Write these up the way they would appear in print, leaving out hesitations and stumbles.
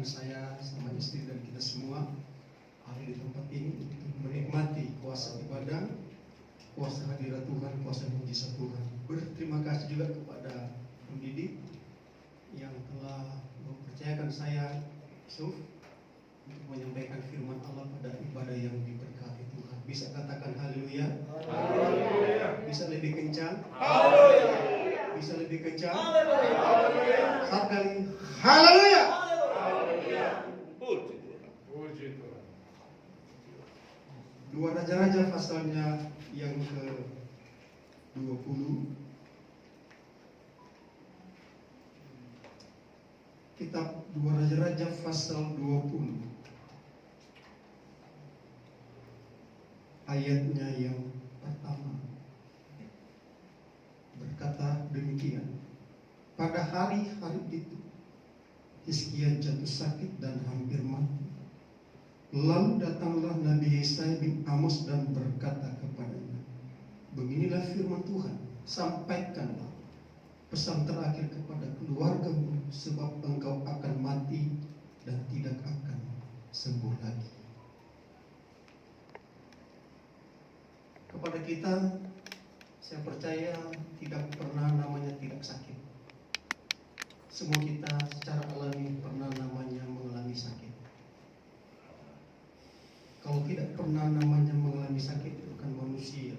percayakan saya sama istri dan kita semua ada di tempat ini untuk menikmati kuasa ibadah, kuasa hadirat Tuhan, kuasa mujizat Tuhan. Berterima kasih juga kepada pendidik yang telah mempercayakan saya Yusuf untuk menyampaikan firman Allah pada ibadah yang diberkati Tuhan. Bisa katakan haleluya? Haleluya. Bisa lebih kencang? Haleluya. Bisa lebih kencang? Haleluya. Satu kali. Haleluya. Haleluya. Puji Tuhan. 2 Raja-Raja pasalnya yang ke-20. Kitab 2 Raja-Raja pasal 20. Ayatnya yang pertama berkata demikian. Pada hari-hari itu Hizkia jatuh sakit dan hampir mati. Lalu datanglah Nabi Yesaya bin Amos dan berkata kepadanya, beginilah firman Tuhan, sampaikanlah pesan terakhir kepada keluargamu, sebab engkau akan mati dan tidak akan sembuh lagi. Kepada kita, saya percaya tidak pernah namanya tidak sakit. Semua kita secara alami pernah namanya mengalami sakit. Kalau tidak pernah namanya mengalami sakit, itu bukan manusia.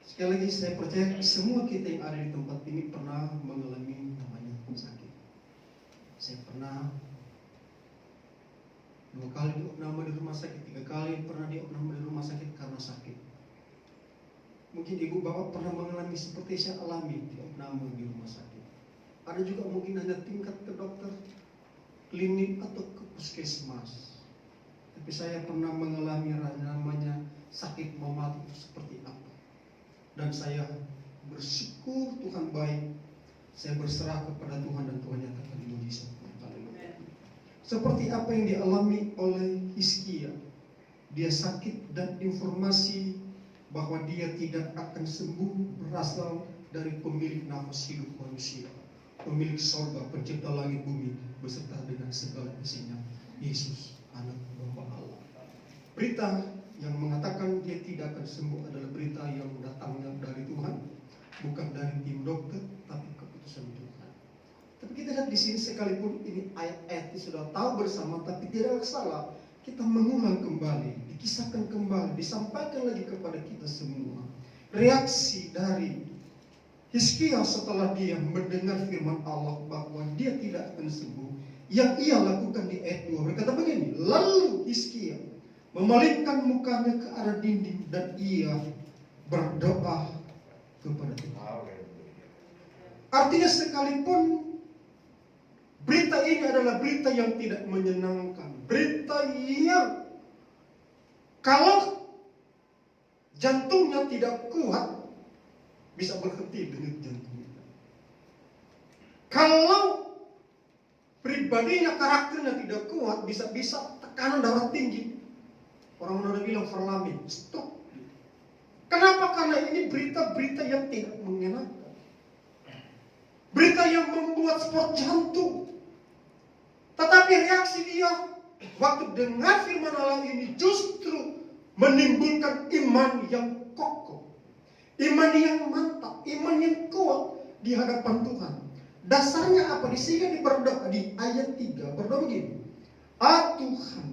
Sekali lagi saya percaya semua kita yang ada di tempat ini pernah mengalami namanya sakit. Saya pernah 2 kali diopname di rumah sakit, 3 kali pernah diopname di rumah sakit karena sakit. Mungkin ibu bapak pernah mengalami seperti saya alami diopname di rumah sakit. Ada juga mungkin hanya tingkat ke dokter, klinik atau ke puskesmas. Tapi saya pernah mengalami namanya sakit mau mati itu seperti apa. Dan saya bersyukur Tuhan baik. Saya berserah kepada Tuhan dan Tuhan nyatakan mujizat. Seperti apa yang dialami oleh Hizkia. Dia sakit dan informasi bahwa dia tidak akan sembuh berasal dari pemilik nafas hidup manusia, pemilik sorga, pencipta langit bumi beserta dengan segala isinya, Yesus anak domba Allah. Berita yang mengatakan dia tidak akan sembuh adalah berita yang datangnya dari Tuhan, bukan dari tim dokter, tapi keputusan Tuhan. Tapi kita lihat di sini, sekalipun ini ayat-ayat ini sudah tahu bersama, tapi tidak salah kita mengulang kembali, dikisahkan kembali, disampaikan lagi kepada kita semua. Reaksi dari Hizkia setelah dia mendengar firman Allah bahwa dia tidak akan sembuh, yang ia lakukan di ayat 2 berkata begini, lalu Hizkia memalingkan mukanya ke arah dinding dan ia berdoa kepada Tuhan. Artinya sekalipun berita ini adalah berita yang tidak menyenangkan, berita yang kalau jantungnya tidak kuat bisa berhenti denyut jantungnya. Kalau pribadinya, karakternya tidak kuat, bisa tekanan darah tinggi. Orang Manado bilang verlamin, stop. Kenapa? Karena ini berita-berita yang tidak menyenangkan, berita yang membuat sport jantung. Tetapi reaksi dia waktu dengar firman Allah ini justru menimbulkan iman yang kokoh, iman yang mantap, iman yang kuat di hadapan Tuhan. Dasarnya apa? Sehingga dia berdoa di ayat 3, berdoa begini, Tuhan,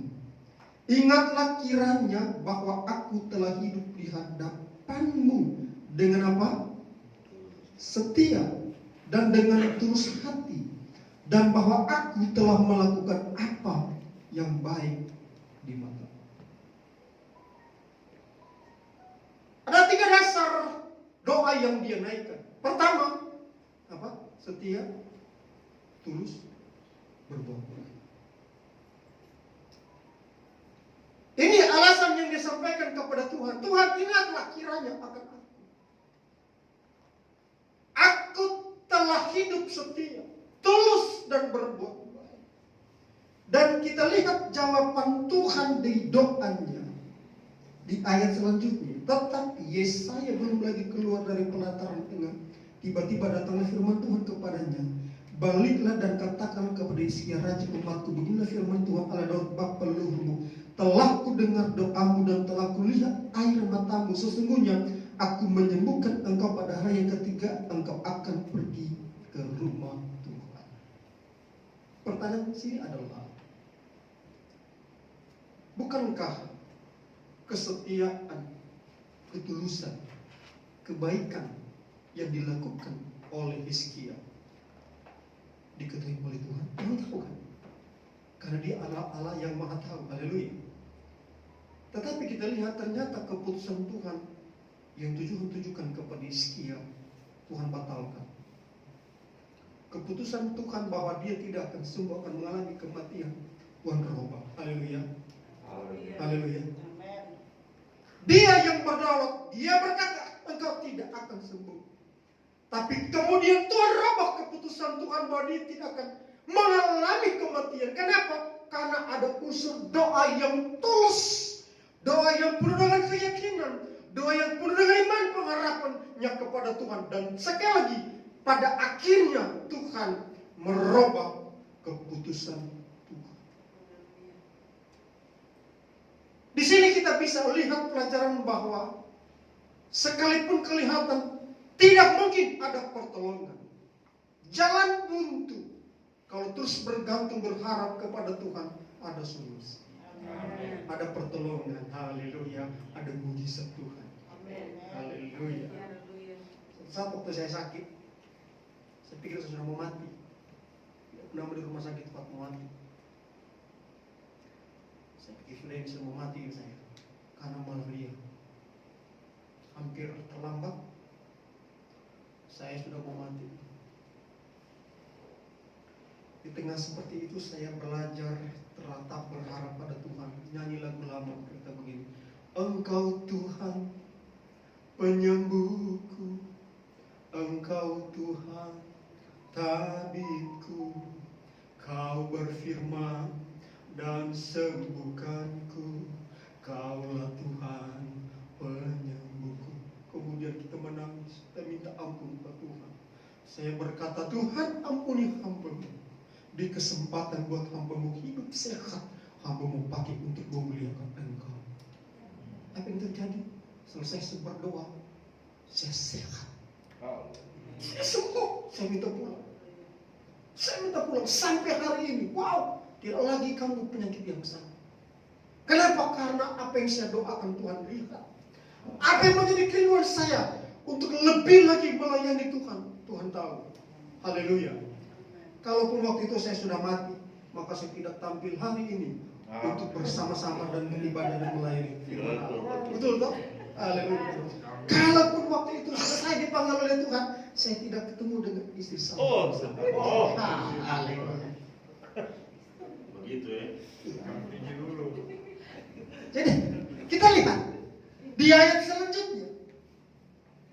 ingatlah kiranya bahwa aku telah hidup di hadapan-Mu dengan apa? Setia dan dengan tulus hati, dan bahwa aku telah melakukan apa yang baik di mata. Ada 3 dasar doa yang dia naikkan. Pertama, apa? Setia, tulus, berbuat baik. Ini alasan yang disampaikan kepada Tuhan. Tuhan, ingatlah kiranya akan aku. Aku telah hidup setia, tulus dan berbuat baik. Dan kita lihat jawaban Tuhan di doanya di ayat selanjutnya. Tetapi Yesaya belum lagi keluar dari pelataran tengah, tiba-tiba datanglah firman Tuhan kepadanya, baliklah dan katakan kepada Hizkia raja umatku, beginilah firman Tuhan Allah Daud bapa leluhurmu, telah ku dengar doamu dan telah ku lihat air matamu. Sesungguhnya aku menyembuhkan engkau pada hari yang ketiga, engkau akan pergi ke rumah Tuhan. Pertanyaan di sini adalah, bukankah kesetiaan, ketulusan, kebaikan yang dilakukan oleh Hizkia diketahui oleh Tuhan? Tuhan tahu kan? Karena dia Allah yang maha tahu. Haleluya. Tetapi kita lihat ternyata keputusan Tuhan yang Tuhan tujukan kepada Hizkia, Tuhan batalkan. Keputusan Tuhan bahwa dia tidak akan sembuh, akan mengalami kematian, Tuhan rubah. Haleluya. Haleluya. Dia yang berdaulat, dia berkata engkau tidak akan sembuh. Tapi kemudian Tuhan rubah keputusan Tuhan bahwa dia tidak akan mengalami kematian. Kenapa? Karena ada unsur doa yang tulus, doa yang penuh dengan keyakinan, doa yang penuh dengan iman pengharapannya kepada Tuhan. Dan sekali lagi, pada akhirnya Tuhan merubah keputusan Tuhan. Di sini kita bisa lihat pelajaran bahwa sekalipun kelihatan tidak mungkin ada pertolongan, jalan buntu, kalau terus bergantung berharap kepada Tuhan, ada solusi. Amen. Ada pertolongan. Haleluya. Ada mujizat Tuhan. Amen. Haleluya. Saat waktu saya sakit, saya pikir saya sudah mau mati. Tidak pernah di rumah sakit tempat mau mati. Saya pikir sudah bisa mau mati saya karena malaria. Hampir terlambat, saya sudah mau mati. Di tengah seperti itu saya belajar teratap berharap pada Tuhan. Nyanyi lagu lama kita begini. Engkau Tuhan penyembuhku, Engkau Tuhan tabibku, Kau berfirman dan sembuhkanku, Kaulah Tuhan penyembuhku. Kemudian kita menangis, kita minta ampun kepada Tuhan. Saya berkata, Tuhan ampuni hamba-Mu. Di kesempatan buat hamba-Mu hidup sehat, hamba-Mu pakai untuk memuliakan Engkau. Apa yang terjadi? Selesai saya berdoa, saya sehat. Saya sembuh, saya minta pulang. Saya minta pulang sampai hari ini. Wow, tidak lagi kamu penyakit yang sama. Kenapa? Karena apa yang saya doakan Tuhan lihat. Apa yang menjadi kerinduan saya untuk lebih lagi melayani Tuhan, Tuhan tahu. Haleluya. Kalaupun waktu itu saya sudah mati, maka saya tidak tampil hari ini untuk bersama-sama dan beribadah dan melayani firman Allah. Betul toh? Haleluya. Kalaupun waktu itu saya dipanggil oleh Tuhan, saya tidak ketemu dengan istri saya. Haleluya. Begitu ya. Jadi kita lihat di ayat selanjutnya,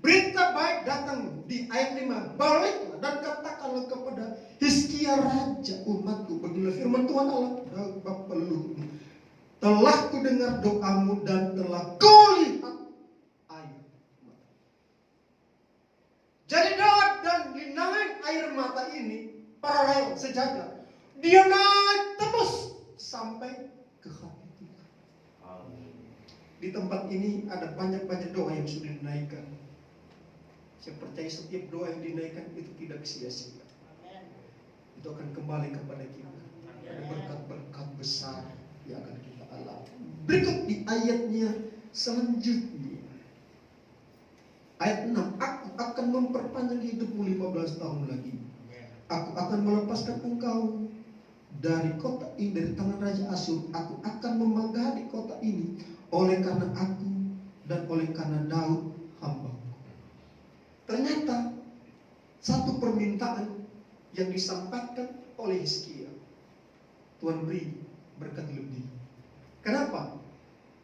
berita baik datang di ayat 5. Baliklah dan katakanlah kepada Hizkia raja umatku, beginilah firman Tuhan Allah bapa leluhurmu, telah ku dengar doamu dan telah ku lihat air mata. Jadi doa dan genangan air mata ini paralel sejajar. Dia naik terus sampai ke hati Tuhan. Di tempat ini ada banyak-banyak doa yang sudah dinaikkan. Saya percaya setiap doa yang dinaikkan itu tidak sia-sia. Itu akan kembali kepada kita. Ada berkat-berkat besar yang akan kita alami. Berikut di ayatnya selanjutnya. Ayat 6. Aku akan memperpanjang hidupmu 15 tahun lagi. Aku akan melepaskan engkau dari kota ini, dari tangan Raja Asyur. Aku akan memagari kota ini oleh karena aku dan oleh karena Daud hamba-Ku. Ternyata satu permintaan yang disampaikan oleh Hizkia, Tuhan beri berkat lebih. Kenapa?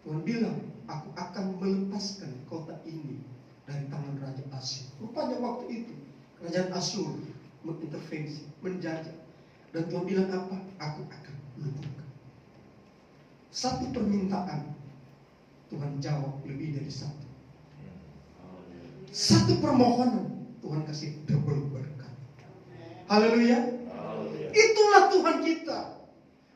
Tuhan bilang, aku akan melepaskan kota ini dari tangan Raja Asyur. Rupanya waktu itu kerajaan Asyur mengintervensi, menjajah. Dan Tuhan bilang apa? Aku akan lumpuhkan. Satu permintaan, Tuhan jawab lebih dari satu. Satu permohonan, Tuhan kasih double berkat. Haleluya. Haleluya. Itulah Tuhan kita.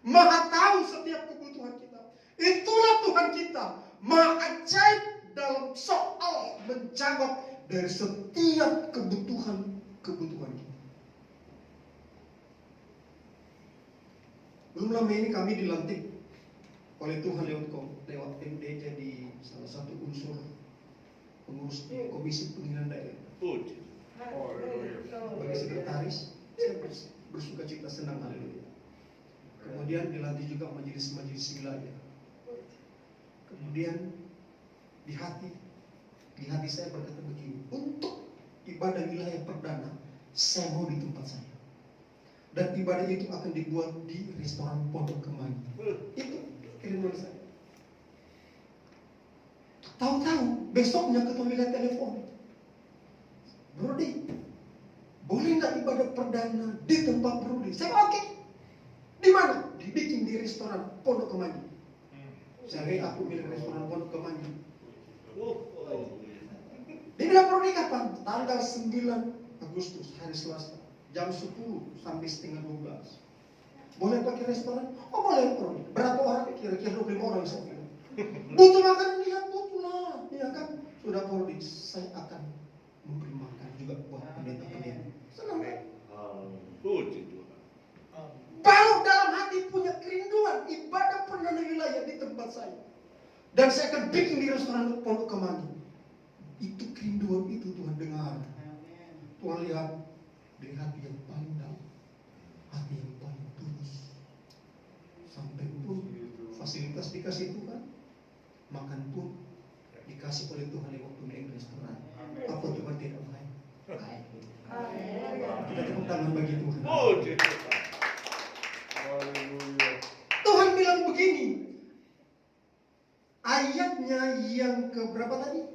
Maha tahu setiap kebutuhan kita. Itulah Tuhan kita. Maha ajaib dalam soal menjawab dari setiap kebutuhan kita. Belum lama ini kami dilantik oleh Tuhan lewat MD jadi salah satu unsur pengurus di Komisi Pemilihan Daerah. Puji. Sebagai sekretaris, saya bersuka cita senang, haleluya. Kemudian dilantik juga majelis wilayah. Kemudian di hati saya berkata begini, untuk ibadah wilayah perdana saya mau di tempat saya, dan ibadah itu akan dibuat di restoran Pondok Kemangi. Itu kerinduan saya. Tahu-tahu besoknya ketua wilayah telepon, Brodi, boleh nggak ibadah perdana di tempat Brodi? Saya oke. Di mana? Dibikin di restoran Pondok Kemangi. Saya aku milik restoran Pondok Kemangi. Dia bilang Brodi kapan? Tanggal 9 Agustus, hari Selasa, jam 10 sampai setengah 12. Boleh pakai restoran? Oh boleh Brodi. Berapa orang? Kira-kira 25 orang saya bilang. Butuh makan? Iya butuh lah. Iya kan? Sudah Brodi, saya akan memberi makan juga buat pendeta-pendeta. Senang kan? Puji Tuhan. Baru dalam hati punya kerinduan ibadah perdana wilayah di tempat saya, dan saya akan bikin di restoran Pondok Kemangi. Itu kerinduan itu Tuhan dengar. Tuhan lihat dari hati yang paling dalam, hati yang paling tulus. Sampai pun fasilitas dikasih Tuhan, makan pun dikasih oleh Tuhan lewat pemilik restoran. Apa Tuhan tidak baik? Baik. Kita tepuk tangan bagi Tuhan. Puji Tuhan. Haleluya. Tuhan bilang begini, ayatnya yang keberapa tadi?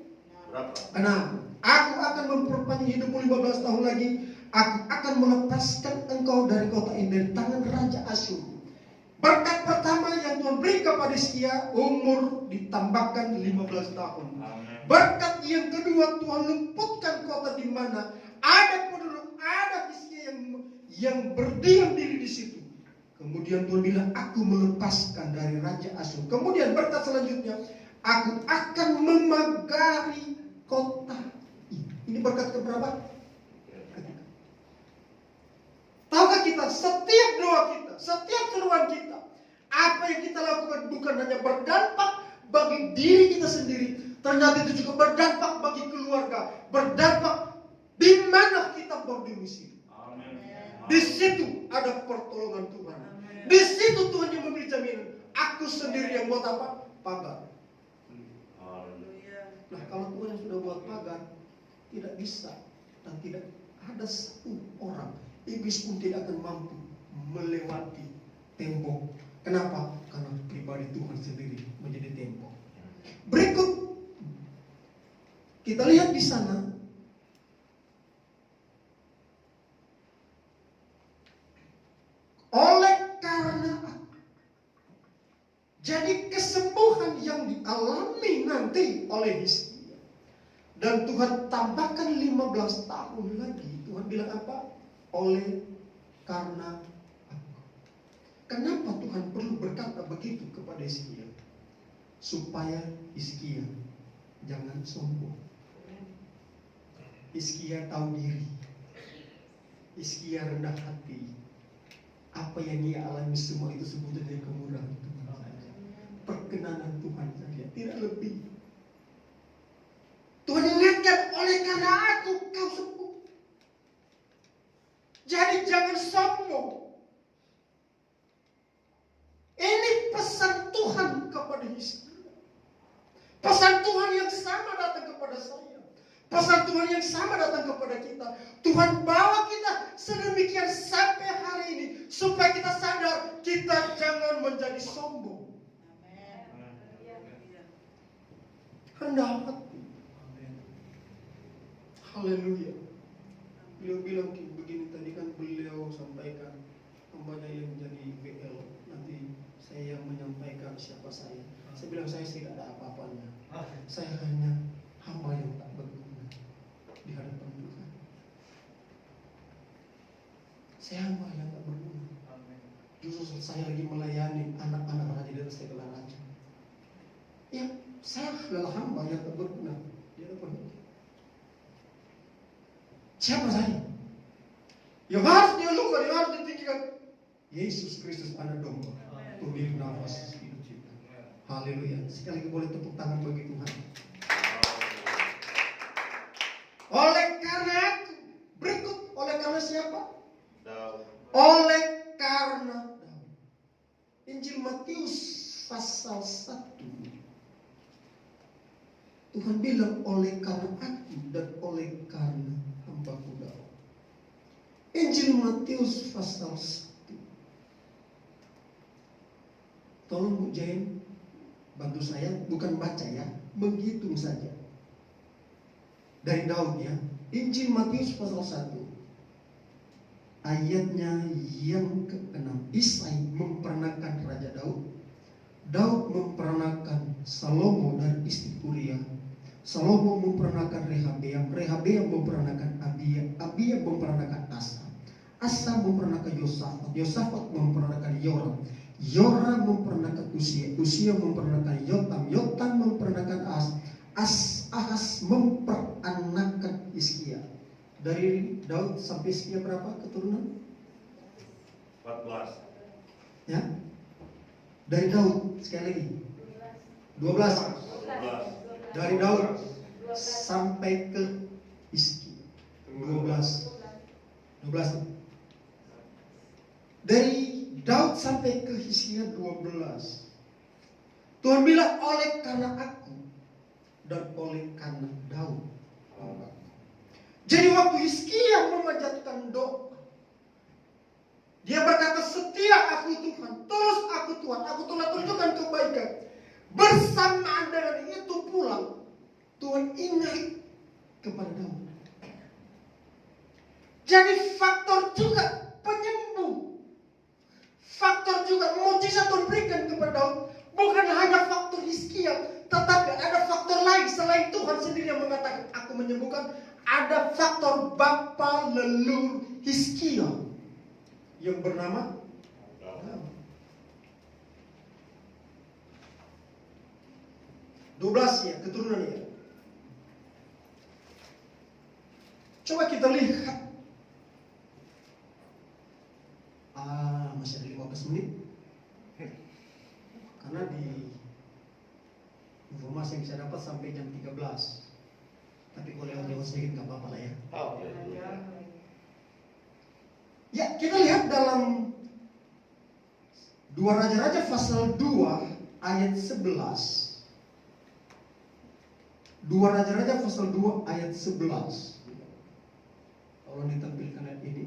Berapa? 6. Aku akan memperpanjang hidupmu 15 tahun lagi. Aku akan melepaskan engkau dari kota ini, dari tangan Raja Asyur. Berkat pertama yang Tuhan beri kepada Hizkia, umur ditambahkan 15 tahun. Amin. Berkat yang kedua, Tuhan luputkan kota di mana ada penduduk, ada Hizkia yang berdiam diri di situ. Kemudian Tuhan bilang, aku melepaskan dari Raja Asyur. Kemudian berkat selanjutnya, aku akan memagari kota ini. Ini berkat keberapa? Ketiga. Tahukah kita, setiap doa kita, setiap seruan kita, apa yang kita lakukan bukan hanya berdampak bagi diri kita sendiri, ternyata itu juga berdampak bagi keluarga, berdampak di mana kita berdomisili. Di situ ada pertolongan Tuhan. Di situ Tuhan yang memberi jaminan. Aku sendiri yang buat apa? Pagar. Nah kalau Tuhan yang sudah buat pagar, tidak bisa dan tidak ada satu orang, iblis pun tidak akan mampu melewati tembok. Kenapa? Karena pribadi Tuhan sendiri menjadi tembok. Berikut kita lihat di sana. Oleh karena jadi kesembuhan yang dialami nanti oleh Hizkia, dan Tuhan tambahkan 15 tahun lagi. Tuhan bilang apa? Oleh karena aku. Kenapa Tuhan perlu berkata begitu kepada Hizkia? Supaya Hizkia jangan sombong. Hizkia tahu diri. Hizkia rendah hati. Apa yang ia alami semua itu sebetulnya kemurahan Tuhan saja, perkenanan Tuhan saja, tidak lebih. Tuhan ingatkan, oleh karena aku kau sembuh. Jadi jangan sombong. Ini pesan Tuhan kepada Hizkia. Pesan Tuhan yang sama datang kepada saya. Pesan Tuhan yang sama datang kepada kita. Tuhan bawa kita sedemikian sampai hari ini supaya kita sadar kita jangan menjadi sombong. Rendah hati. Haleluya. Beliau bilang begini tadi kan, beliau sampaikan hambanya yang jadi BL. Nanti saya yang menyampaikan siapa saya. Saya bilang saya tidak ada apa-apanya. Saya hanya hamba yang tak berguna di hadapan Tuhan. Saya hamba yang tak berguna. Justru saya lagi melayani anak-anak raja di atas segala raja. Ya, saya adalah hamba yang tak berguna di hadapan Allah. Siapa saya? Yang harus dialukan, yang harus ditinggikan. Yesus Kristus, anak domba, pemilik nafas hidup kita. Haleluya. Sekali lagi boleh tepuk tangan bagi Tuhan. Oleh karena aku, berikut oleh karena siapa? Daud. Oleh karena Daud. Injil Matius pasal 1. Tuhan bilang oleh karena aku dan oleh karena hambaku Daud. Injil Matius pasal 1. Tolong Bu Jen bantu saya, bukan baca ya, menghitung saja. Dari Daud ya. Injil Matius pasal 1. Ayatnya yang ke-6. Isai memperanakan Raja Daud. Daud memperanakan Salomo dan istri Uria. Salomo memperanakan Rehabeam. Rehabeam memperanakan Abia. Abia memperanakan Asa. Asa memperanakan Yosafat. Yosafat memperanakan Yoram. Yoram memperanakan Usia. Usia memperanakan Yotam. Yotam memperanakan Ahas memperanakan Hizkia. Dari Daud sampai Hizkia berapa keturunan? 14. Ya. Dari Daud sekali lagi 12. 12. Dari Daud sampai ke Hizkia 12. Dari Daud sampai ke Hizkia 12. Tuhan bilang oleh karena aku dan oleh karena Daud. Jadi waktu Hizkia memanjatkan doa, dia berkata, setia aku Tuhan, tulus aku Tuhan, aku telah tunjukkan kebaikan. Bersamaan dengan itu pulang, Tuhan ingat kepada Daud. Jadi faktor juga penyembuh, faktor juga mujizat Tuhan berikan kepada Daud. Bukan hanya faktor Hizkia, tetapi ada faktor lain selain Tuhan sendiri yang mengatakan aku menyembuhkan. Ada faktor bapa leluhur Hizkia yang bernama Daud. 12 ya keturunannya. Coba kita lihat. Masih ada 15 menit. Karena di informasi yang saya dapat sampai jam 13. Tapi kalau lewat sedikit nggak apa-apa lah ya. Ya, kita lihat dalam 2 Raja-Raja pasal 2 ayat 11. 2 Raja-Raja pasal 2 ayat 11. Tolong ditampilkan ayat ini.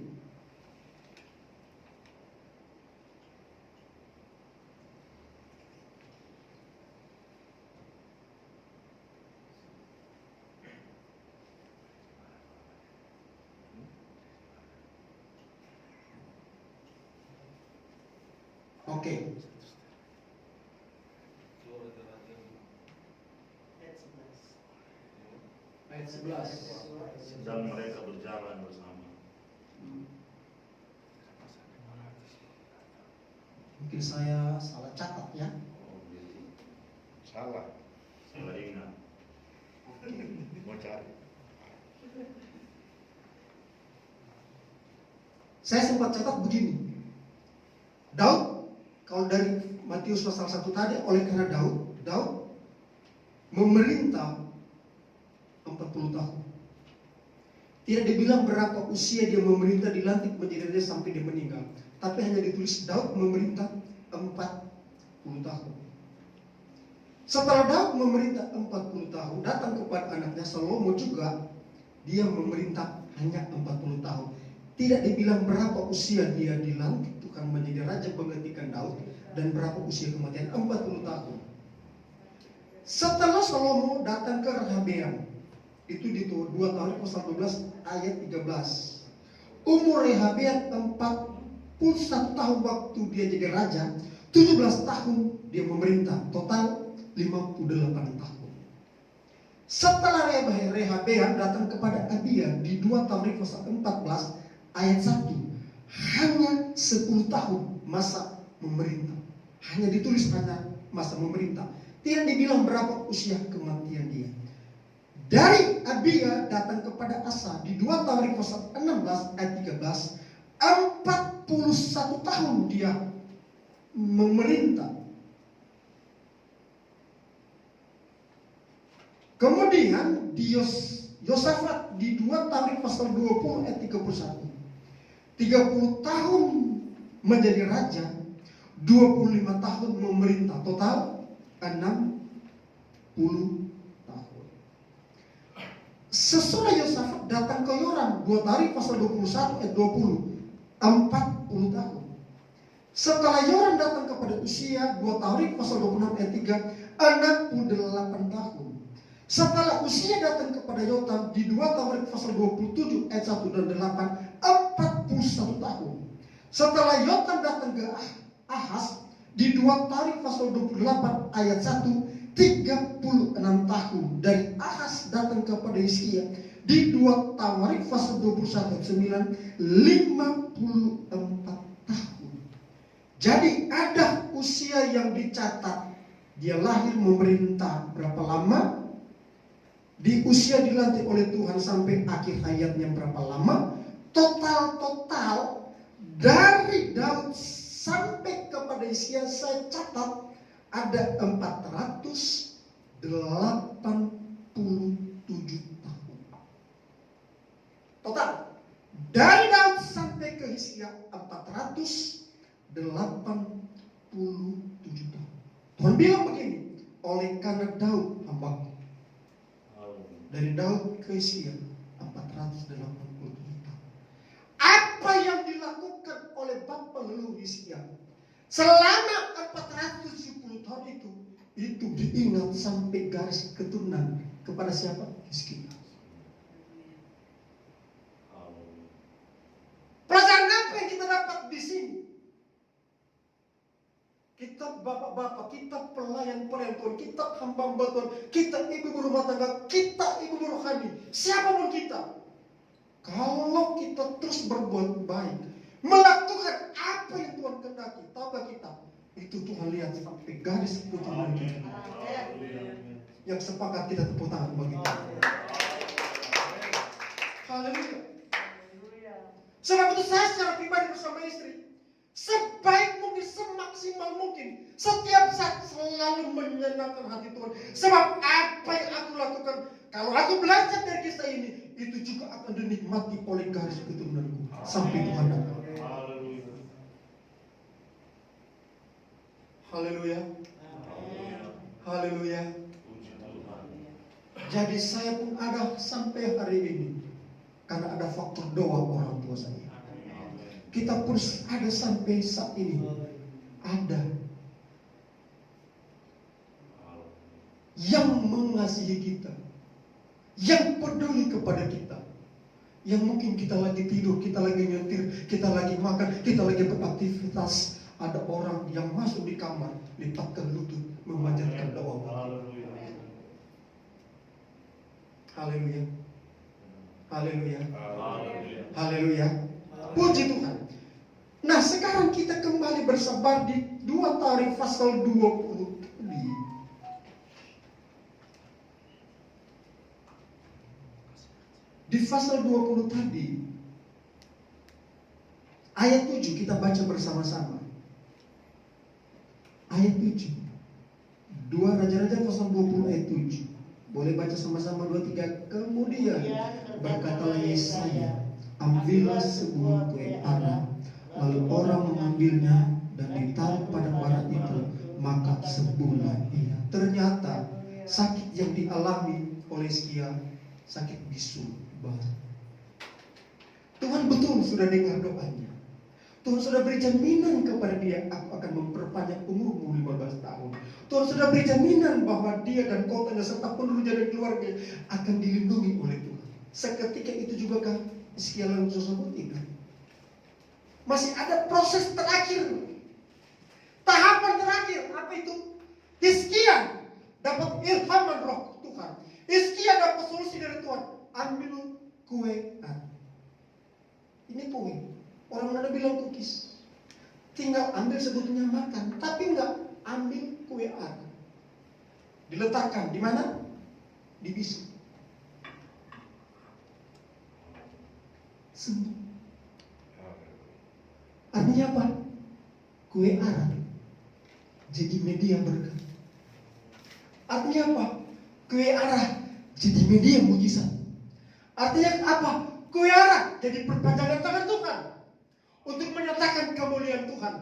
Oke. Ayat 11. Sedang mereka berjalan bersama. Mungkin saya salah catat ya. Oh, gitu. Salah ingat. Mau cari. Saya sempat catat begini. Daud, kalau dari Matius pasal 1 tadi, oleh karena Daud memerintah 40 tahun. Tidak dibilang berapa usia dia memerintah, dilantik menjadi raja sampai dia meninggal. Tapi hanya ditulis Daud memerintah 40 tahun. Setelah Daud memerintah 40 tahun, datang kepada anaknya Salomo juga, dia memerintah hanya 40 tahun. Tidak dibilang berapa usia dia dilantik Tuhan menjadi raja penggantikan Daud, dan berapa usia kematian, 40 tahun. Setelah Salomo datang ke Rehabeam, itu di 2 tahun pasal 12 ayat 13. Umur Rehabeam 41 tahun waktu dia jadi raja, 17 tahun dia memerintah, total 58 tahun. Setelah Rehabeam datang kepada Abia di 2 Tamrik pasal 14 ayat 1. 10 tahun masa memerintah. Hanya ditulis hanya masa memerintah. Tidak dibilang berapa usia kematian dia. Dari Abia datang kepada Asa di 2 Tawarik pasal 16 ayat 13, 41 tahun dia memerintah. Kemudian di Yosafat di 2 Tawarik pasal 20 ayat 31. 30 tahun menjadi raja, 25 tahun memerintah, total 60 tahun. Sesudah Yosafat datang ke Yoram, 2 Tawarik pasal 21 ayat 20, 40 tahun. Setelah Yoram datang kepada Usia, 2 Tawarik pasal 26 ayat 3, 68 tahun. Setelah Usia datang kepada Yotam di 2 Tawarik pasal 27 ayat 1 dan 8, 41 tahun. Setelah Yotam datang ke Ahaz di 2 Tawarik pasal 28 ayat 1, 36 tahun. Dari Ahaz datang kepada Hizkia di 2 Tawarik pasal 21 ayat 9, 54 tahun. Jadi ada usia yang dicatat. Dia lahir memerintah berapa lama? Di usia dilantik oleh Tuhan sampai akhir hayatnya berapa lama? Total dari Daud sampai kepada Hizkia saya catat ada 487 tahun. Total dari Daud sampai ke Hizkia 487 tahun. Tuhan bilang begini, oleh karena Daud hambaku. Dari Daud ke Hizkia 487 tahun. Apa yang dilakukan oleh Bapa leluhur Hizkia selama 470 tahun itu diingat sampai garis keturunan kepada siapa? Hizkia. Pelajaran apa yang kita dapat di sini? Kita bapak-bapak, kita pelayan-pelayan Tuhan, kita hamba-hamba Tuhan, kita ibu rumah tangga, kita ibu rohani, siapapun kita. Kalau kita terus berbuat baik, melakukan apa yang Tuhan kehendaki, tahukah kita? Itu Tuhan lihat sampai garis keturunan kita. Yang sepakat kita tepuk tangan bagi Tuhan. Haleluya. Sebab itu saya secara pribadi bersama istri, sebaik mungkin, semaksimal mungkin, setiap saat selalu menyenangkan hati Tuhan. Sebab apa yang aku lakukan, kalau aku belajar dari kisah ini, itu juga akan dinikmati oleh garis keturunanku sampai Tuhan datang. Haleluya. Haleluya. Jadi saya pun ada sampai hari ini karena ada faktor doa orang tua saya. Kita pun ada sampai saat ini, ada yang mengasihi kita, yang peduli kepada kita, yang mungkin kita lagi tidur, kita lagi nyetir, kita lagi makan, kita lagi beraktivitas, ada orang yang masuk di kamar, lipatkan lutut, memanjatkan doa. Haleluya. Haleluya. Haleluya. Puji Tuhan. Nah, sekarang kita kembali bersabar di 2 Tawarik pasal 20 tadi. Di pasal 20 tadi, ayat 7 kita baca bersama-sama. Ayat 7. 2 Raja-Raja pasal 20 ayat 7. Boleh baca sama-sama 2-3. Kemudian berkatalah Yesaya, ambillah sebuah kue ara, lalu orang mengambilnya dan ditaruh pada bara itu, maka sembuhlah ia. Ternyata sakit yang dialami oleh Hizkia sakit bisu baru. Tuhan betul sudah dengar doanya. Tuhan sudah beri jaminan kepada dia, aku akan memperpanjang umurmu 15 tahun. Tuhan sudah beri jaminan bahwa dia dan kotanya serta penduduknya dan keluarga akan dilindungi oleh Tuhan. Seketika itu juga kan Hizkia langsung seperti itu. Masih ada proses terakhir, tahapan terakhir. Apa itu? Hizkia dapat ilhaman roh Tuhan. Hizkia dapat solusi dari Tuhan. Ambil kue. Ini kue. Orang Manado bilang cookies. tinggal ambil sebetulnya makan, tapi enggak ambil kue ara. Diletakkan di mana? Di bisu. Sembuh. Artinya apa? Kue ara jadi media berkat. Artinya apa? Kue ara jadi media mujizat. Artinya apa? Kue ara jadi perpanjangan tangan Tuhan untuk menyatakan kemuliaan Tuhan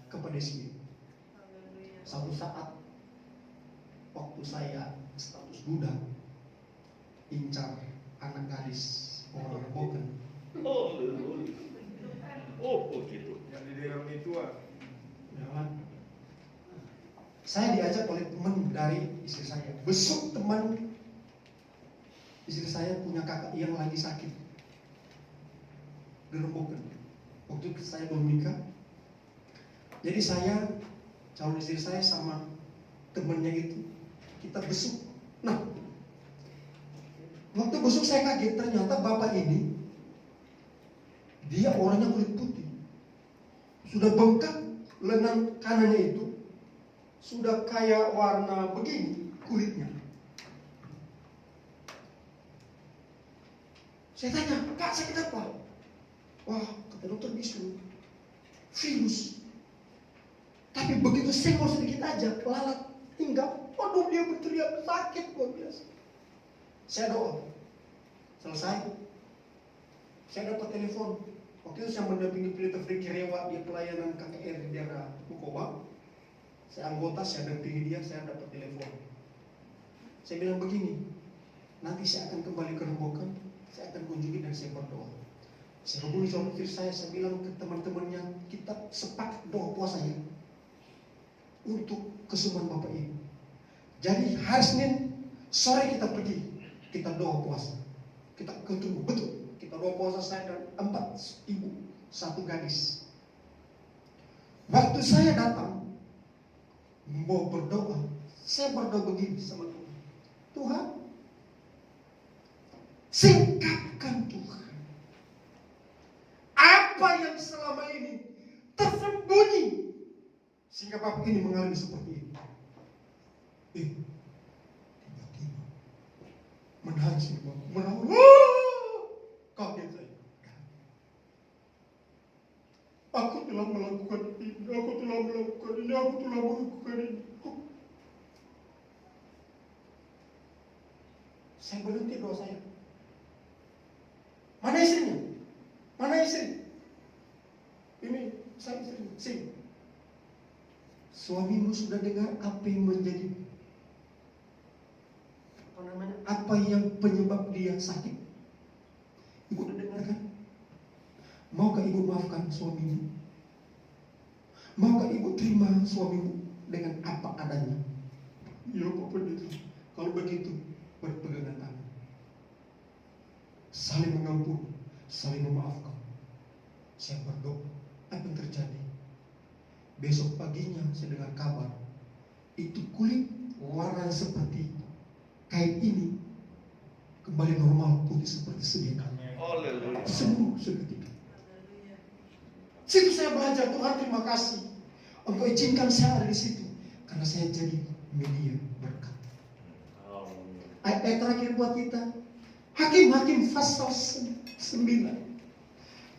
kepada sini. Satu saat waktu saya status budak, incar anak gadis orang Boken. Oh, gitu. Yang di daerah Mitua. Saya diajak oleh teman dari istri saya, besok teman istri saya punya kakak yang lagi sakit gerombokan. Waktu itu saya belum nikah, jadi saya calon istri saya sama temennya itu kita besuk. Nah, waktu besuk saya kaget, ternyata bapak ini dia orangnya kulit putih, sudah bengkak, lengan kanannya itu sudah kayak warna begini kulitnya. Saya tanya, Kak sakit apa? Wah, kata dokter bisu, virus. Tapi begitu senggol sedikit aja, lalat, tinggal. Waduh, dia berteriak sakit luar biasa. Saya doa, selesai. Saya dapat telepon. Waktu itu saya mendampingi Pelita Friki Rewa di pelayanan KKR di daerah Bukoba. Saya anggota, saya dampingi dia, saya dapat telepon. Saya bilang begini, nanti saya akan kembali ke Robokan, saya akan kunjungi dan saya berdoa. Saya hubungi suami istri saya bilang ke teman-temannya, kita sepakat doa puasa ya untuk kesembuhan bapak ini. Jadi hari Senin sore kita pergi, kita doa puasa, kita ketemu betul, kita doa puasa saya dan 4 ibu, 1 gadis. Waktu saya datang mau berdoa, saya berdoa begini sama Tuhan. Tuhan, singkapkan Tuhan apa yang selama ini tersembunyi sehingga bapak ini mengalami seperti ini. Tiba-tiba menangis bapak, menangis. Kaget saya. Aku telah melakukan ini, aku telah melakukan ini, aku telah melakukan ini. Saya berhenti doa saya. Mana istrinya? Mana istri? Ini saya istrinya. Sini. Suamimu sudah dengar apa yang menjadi apa yang penyebab dia sakit? Ibu sudah dengar kan? Maukah ibu maafkan suamimu? Maukah ibu terima suamimu dengan apa adanya? Ya Pak Pendeta. Kalau begitu berpegangan tangan, saling mengampuni, saling memaafkan. Saya berdoa, apa yang terjadi? Besok paginya saya dengar kabar, itu kulit warna seperti kain ini kembali normal, putih seperti sedia kala. Sembuh seketika. Situ saya belajar, Tuhan terima kasih Engkau izinkan saya ada di situ, karena saya jadi media berkat. Ayat terakhir buat kita, Hakim-Hakim pasal 9.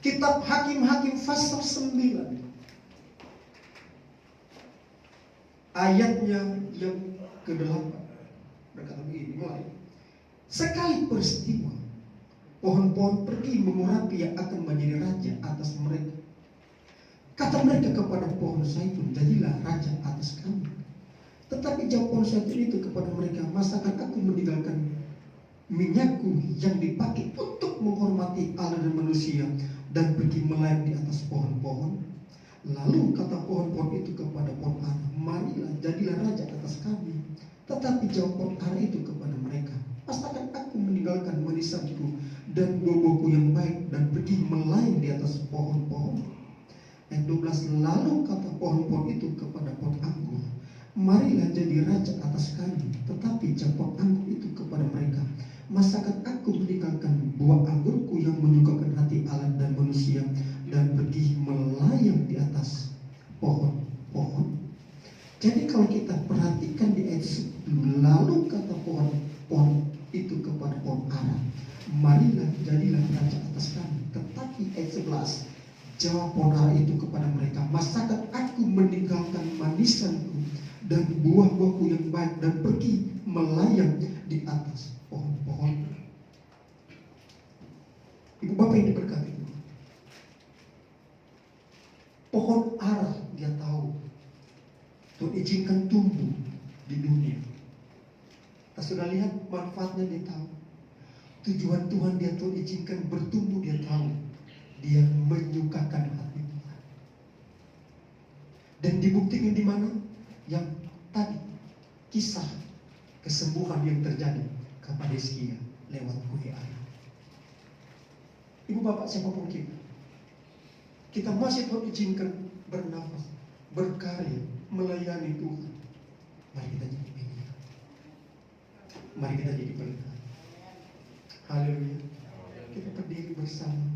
Kitab Hakim-Hakim pasal 9. Ayatnya yang ke-8 berkata begini, mulai. Sekali peristiwa, pohon-pohon pergi mengurapi yang akan menjadi raja atas mereka. Kata mereka kepada pohon zaitun, jadilah raja atas kami. Tetapi jawab pohon zaitun itu kepada mereka, masakan aku meninggalkan minyakku yang dipakai untuk menghormati Allah dan manusia dan pergi melayang di atas pohon-pohon? Lalu kata pohon-pohon itu kepada pohon ara, marilah jadilah raja atas kami. Tetapi jawab pohon ara itu kepada mereka, masakan aku meninggalkan manisanku dan buah-buahku yang baik dan pergi melayang di atas pohon-pohon? Ayat 12, lalu kata pohon-pohon itu kepada pohon anggur, marilah jadi raja atas kami. Tetapi jawab anggur itu kepada mereka, masakan aku meninggalkan buah anggurku yang menyukakan hati Allah dan manusia dan pergi melayang di atas Ara, marilah jadilah raja atas kami. Tetapi ayat 11, jawab pohon ara itu kepada mereka, masakan aku meninggalkan manisanku dan buah-buahku yang baik dan pergi melayang di atas pohon-pohon. Ibu bapak yang diberkati, pohon ara dia tahu Tuhan izinkan tumbuh di dunia. Kita sudah lihat manfaatnya, dia tahu. Tujuan Tuhan dia Tuhan izinkan bertumbuh, dia tahu. Dia menyukakan hati Tuhan. Dan dibuktikan di mana? Yang tadi kisah kesembuhan yang terjadi kepada Hizkia lewat kue ara. Ibu bapak siapapun kita masih Tuhan izinkan bernafas, berkarya, melayani Tuhan. Mari kita jadi media. Mari kita jadi berkat. Haleluya. Kita berdiri bersama.